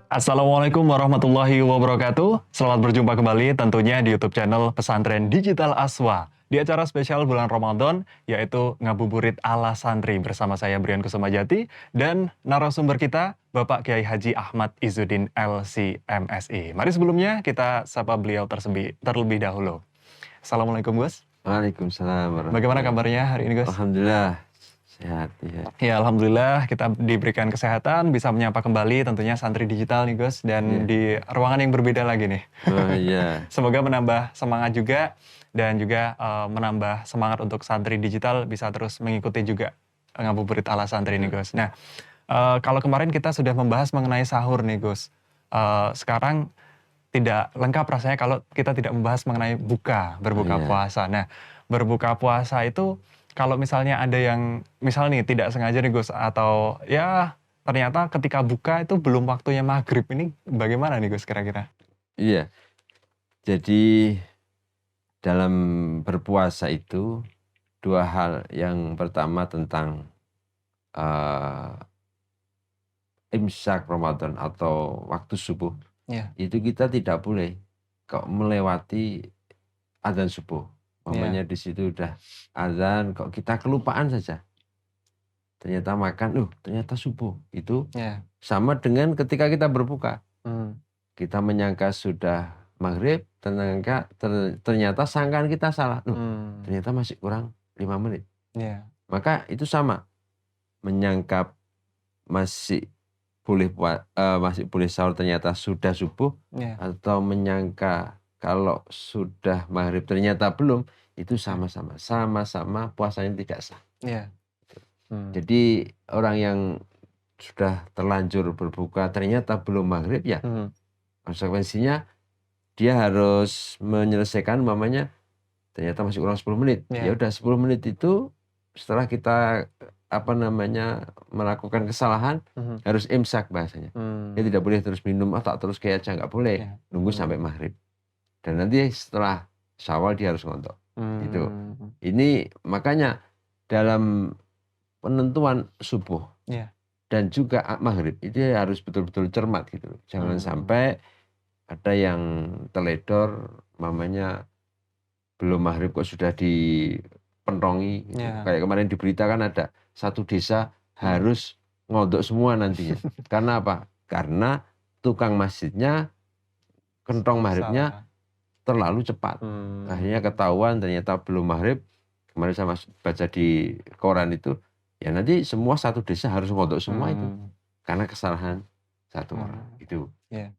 Assalamualaikum warahmatullahi wabarakatuh. Selamat berjumpa kembali tentunya di YouTube channel Pesantren Digital Aswa. Di acara spesial bulan Ramadan, yaitu Ngabuburit ala Santri bersama saya Brian Kusumajati dan narasumber kita Bapak Kiai Haji Ahmad Izzuddin LC MSI. Mari sebelumnya kita sapa beliau terlebih dahulu. Assalamualaikum Gus. Waalaikumsalam Bagaimana warahmatullahi kabarnya hari ini Gus? Alhamdulillah sehat ya. Ya, alhamdulillah kita diberikan kesehatan, bisa menyapa kembali tentunya santri digital nih Gus, dan Iya. di ruangan yang berbeda lagi nih. Oh iya. Semoga menambah semangat juga dan juga menambah semangat untuk santri digital bisa terus mengikuti juga ngabuburit ala santri nih Gus. Nah, kalau kemarin kita sudah membahas mengenai sahur nih Gus. Sekarang tidak lengkap rasanya kalau kita tidak membahas mengenai berbuka Iya. puasa. Nah, berbuka puasa itu kalau misalnya ada yang misal nih tidak sengaja nih Gus, atau ya ternyata ketika buka itu belum waktunya maghrib, ini bagaimana nih Gus kira-kira? Iya. Jadi dalam berpuasa itu dua hal. Yang pertama tentang imsak Ramadan atau waktu subuh. Iya. Itu kita tidak boleh kok melewati adzan subuh. Umpamanya di situ udah adzan kok kita kelupaan saja. Ternyata makan, ternyata subuh. Itu Iya. sama dengan ketika kita berbuka. Hmm. Kita menyangka sudah maghrib, ternyata sangkaan kita salah. Ternyata masih kurang 5 menit. Iya. Maka itu sama. Menyangka masih boleh sahur ternyata sudah subuh, Iya. atau menyangka kalau sudah maghrib ternyata belum, itu sama-sama puasanya tidak sah. Iya. Jadi orang yang sudah terlanjur berbuka ternyata belum maghrib ya, konsekuensinya dia harus menyelesaikan ternyata masih kurang 10 menit. Iya. Ya udah 10 menit itu setelah kita melakukan kesalahan harus imsak bahasanya. Dia tidak boleh terus minum atau terus kayak aja, nggak boleh. Iya. Nunggu sampai maghrib. Dan nanti setelah syawal dia harus ngontok. Gitu. Ini makanya dalam penentuan subuh Iya. dan juga maghrib itu harus betul-betul cermat gitu. Jangan sampai ada yang teledor, belum maghrib kok sudah dipentongi. Gitu. Iya. Kayak kemarin di berita kan ada satu desa harus ngodok semua nantinya. Karena apa? Karena tukang masjidnya kentong maghribnya terlalu cepat. Akhirnya ketahuan ternyata belum maghrib. Kemarin saya baca di koran itu, ya nanti semua satu desa harus ngodok semua itu. Karena kesalahan satu orang. Gitu. Yeah.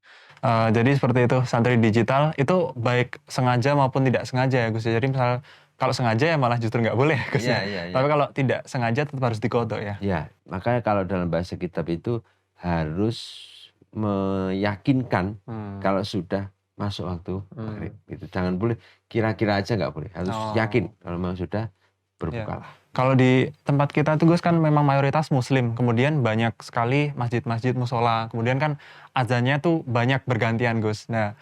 Jadi seperti itu, santri digital itu baik sengaja maupun tidak sengaja ya Gus. Jadi misal kalau sengaja ya malah justru nggak boleh Gus. Iya. Tapi kalau tidak sengaja tetap harus dikodok ya. Ya, makanya kalau dalam bahasa kitab itu harus meyakinkan kalau sudah masuk waktu maghrib. Gitu. Jangan boleh kira-kira aja, nggak boleh. Harus yakin kalau memang sudah berbukalah. Kalau di tempat kita tuh Gus kan memang mayoritas muslim, kemudian banyak sekali masjid-masjid musola, kemudian kan azannya tuh banyak bergantian Gus. Nah,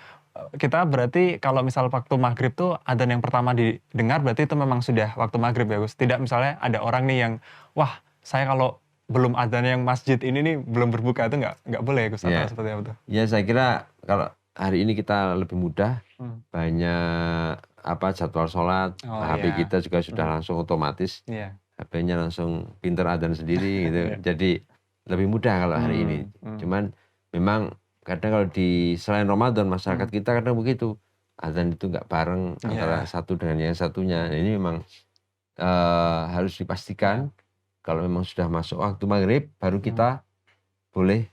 kita berarti kalau misal waktu maghrib tuh adzan yang pertama didengar berarti itu memang sudah waktu maghrib ya Gus. Tidak misalnya ada orang nih yang, wah saya kalau belum adzan yang masjid ini nih belum berbuka, itu nggak boleh ya Gus, atau seperti apa tuh? Ya saya kira kalau hari ini kita lebih mudah, banyak jadwal sholat, HP kita juga sudah langsung otomatis, HP-nya langsung pinter adzan sendiri gitu. Jadi lebih mudah kalau hari ini. Cuman memang kadang kalau di selain Ramadan masyarakat kita kadang begitu, adzan itu nggak bareng antara satu dengan yang satunya. Nah, ini memang harus dipastikan kalau memang sudah masuk waktu maghrib baru kita boleh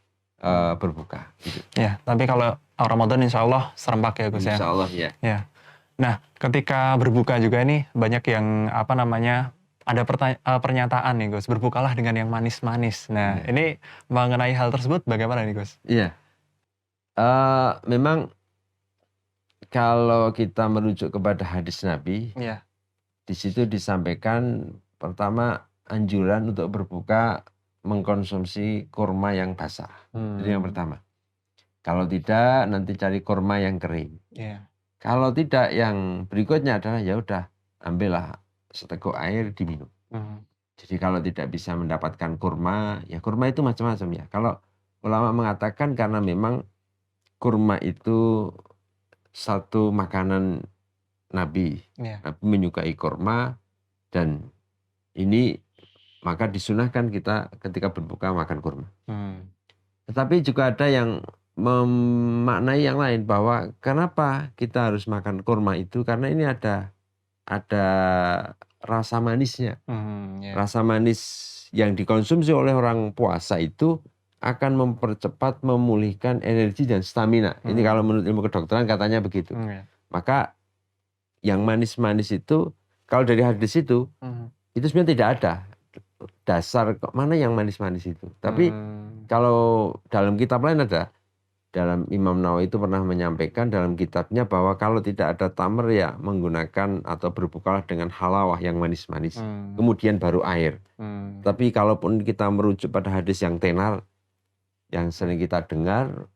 berbuka. Gitu. Ya, tapi kalau Ramadan insya Allah serempak ya Gus ya. Insya Allah ya. Nah, ketika berbuka juga ini banyak yang ada pernyataan nih Gus, berbukalah dengan yang manis-manis. Nah, ini mengenai hal tersebut bagaimana nih Gus? Iya. Memang kalau kita merujuk kepada hadis Nabi, di situ disampaikan pertama anjuran untuk berbuka mengkonsumsi kurma yang basah. Itu yang pertama. Kalau tidak nanti cari kurma yang kering. Kalau tidak, yang berikutnya adalah ya udah ambillah seteguk air diminum. Jadi kalau tidak bisa mendapatkan kurma, ya kurma itu macam-macam ya. Kalau ulama mengatakan karena memang kurma itu satu makanan Nabi. Nabi menyukai kurma dan ini maka disunahkan kita ketika berbuka makan kurma. Tetapi juga ada yang memaknai yang lain bahwa kenapa kita harus makan kurma itu karena ini ada rasa manisnya. Rasa manis yang dikonsumsi oleh orang puasa itu akan mempercepat memulihkan energi dan stamina. Ini kalau menurut ilmu kedokteran katanya begitu. Maka yang manis-manis itu kalau dari hadis itu sebenarnya tidak ada dasar mana yang manis-manis itu. Tapi kalau dalam kitab lain ada, dalam Imam Nawawi itu pernah menyampaikan dalam kitabnya bahwa kalau tidak ada tamar ya menggunakan atau berbukalah dengan halawah yang manis-manis. Kemudian baru air. Tapi kalaupun kita merujuk pada hadis yang tenar, yang sering kita dengar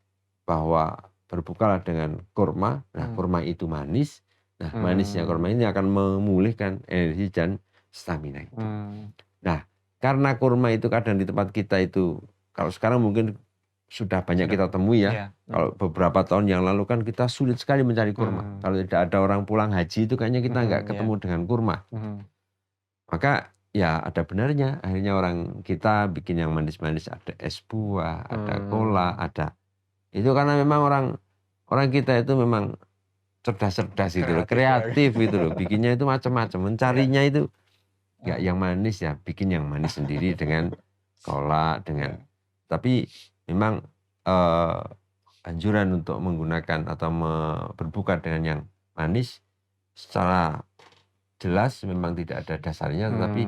bahwa berbukalah dengan kurma, nah kurma itu manis, nah manisnya kurma ini akan memulihkan energi dan stamina itu. Nah, karena kurma itu kadang di tempat kita itu, kalau sekarang mungkin sudah banyak kita temui ya. Kalau beberapa tahun yang lalu kan kita sulit sekali mencari kurma. Kalau tidak ada orang pulang haji itu kayaknya kita nggak ketemu dengan kurma. Maka ya ada benarnya. Akhirnya orang kita bikin yang manis-manis, ada es buah, ada cola, ada. Itu karena memang orang kita itu memang cerdas-cerdas gitu loh, kreatif gitu loh. Bikinnya itu macam-macam, mencarinya itu nggak yang manis ya, bikin yang manis sendiri dengan cola, dengan. Tapi memang anjuran untuk menggunakan atau berbuka dengan yang manis secara jelas memang tidak ada dasarnya, tetapi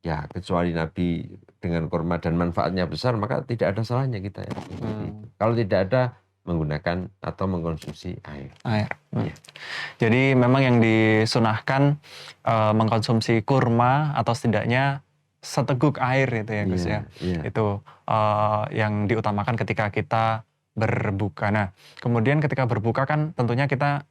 ya kecuali Nabi dengan kurma dan manfaatnya besar, maka tidak ada salahnya kita ya. Kalau tidak ada, menggunakan atau mengkonsumsi air. Ya. Jadi memang yang disunahkan mengkonsumsi kurma atau setidaknya seteguk air itu ya Gus ya. Itu yang diutamakan ketika kita berbuka. Nah, kemudian ketika berbuka kan tentunya kita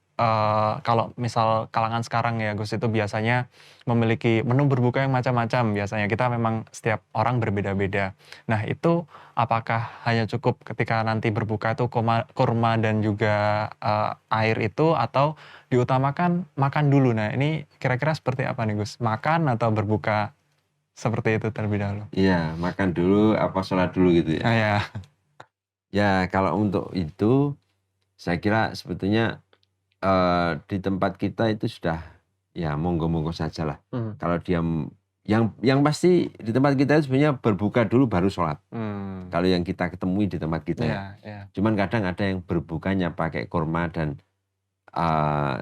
kalau misal kalangan sekarang ya Gus itu biasanya memiliki menu berbuka yang macam-macam. Biasanya kita memang setiap orang berbeda-beda. Nah, itu apakah hanya cukup ketika nanti berbuka itu kurma dan juga air itu atau diutamakan makan dulu? Nah, ini kira-kira seperti apa nih Gus? Makan atau berbuka seperti itu terlebih dahulu? Iya, makan dulu apa sholat dulu gitu ya? Ya. Ya, kalau untuk itu saya kira sebetulnya di tempat kita itu sudah ya monggo-monggo saja lah. Kalau dia yang pasti di tempat kita itu sebenarnya berbuka dulu baru sholat. Kalau yang kita ketemui di tempat kita ya. Cuman kadang ada yang berbukanya pakai kurma dan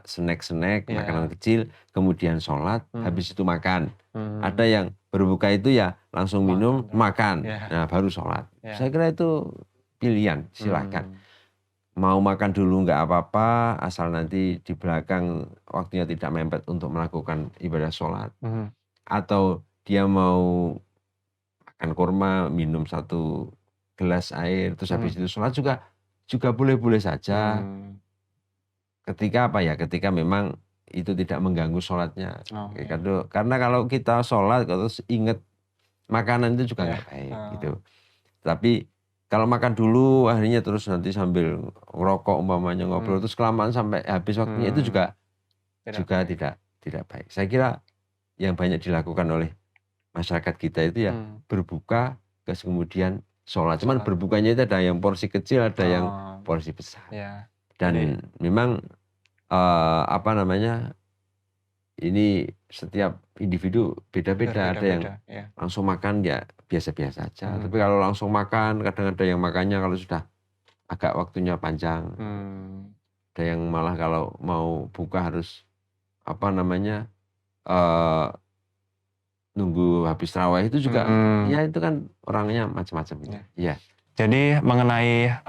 snack-snack, makanan kecil, kemudian sholat, habis itu makan. Ada yang berbuka itu ya langsung minum, makan, nah baru sholat. Saya kira itu pilihan, silakan. Mau makan dulu nggak apa-apa, asal nanti di belakang waktunya tidak mepet untuk melakukan ibadah sholat. Atau dia mau makan kurma, minum 1 gelas air, terus habis itu sholat juga boleh-boleh saja. Ketika apa ya? Ketika memang itu tidak mengganggu sholatnya. Karena kalau kita sholat, terus ingat makanan itu juga nggak baik gitu. Tapi kalau makan dulu akhirnya terus nanti sambil ngerokok umpamanya ngobrol terus kelamaan sampai habis waktunya itu juga tidak baik. Saya kira yang banyak dilakukan oleh masyarakat kita itu ya berbuka kemudian sholat. Cuman berbukanya itu ada yang porsi kecil, ada yang porsi besar. Dan memang ini setiap individu beda-beda. Ada yang langsung makan ya biasa-biasa aja. Tapi kalau langsung makan, kadang ada yang makannya kalau sudah agak waktunya panjang. Ada yang malah kalau mau buka harus nunggu habis tarawih itu juga. Ya itu kan orangnya macam-macam. Ya. Jadi mengenai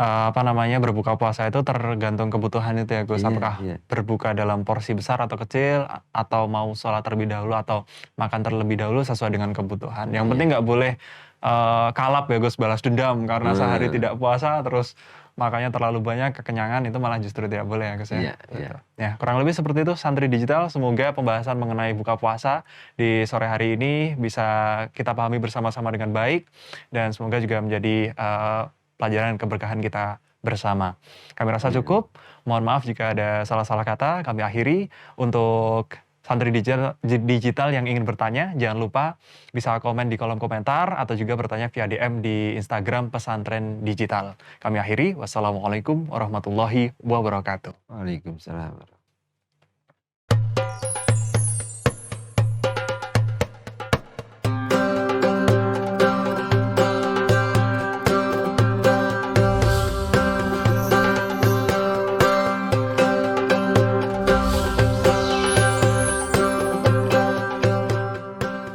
berbuka puasa itu tergantung kebutuhan itu ya Gus. Apakah berbuka dalam porsi besar atau kecil, atau mau sholat terlebih dahulu atau makan terlebih dahulu sesuai dengan kebutuhan. Yang penting nggak boleh kalap ya Gus, balas dendam karena sehari tidak puasa terus makanya terlalu banyak kekenyangan, itu malah justru tidak boleh ya Gus ya. Ya, kurang lebih seperti itu Santri Digital. Semoga pembahasan mengenai buka puasa di sore hari ini bisa kita pahami bersama-sama dengan baik dan semoga juga menjadi pelajaran keberkahan kita bersama. Kami rasa cukup. Mohon maaf jika ada salah-salah kata. Kami akhiri. Untuk santri digital yang ingin bertanya, jangan lupa bisa komen di kolom komentar atau juga bertanya via DM di Instagram Pesantren Digital. Kami akhiri. Wassalamualaikum warahmatullahi wabarakatuh. Waalaikumsalam.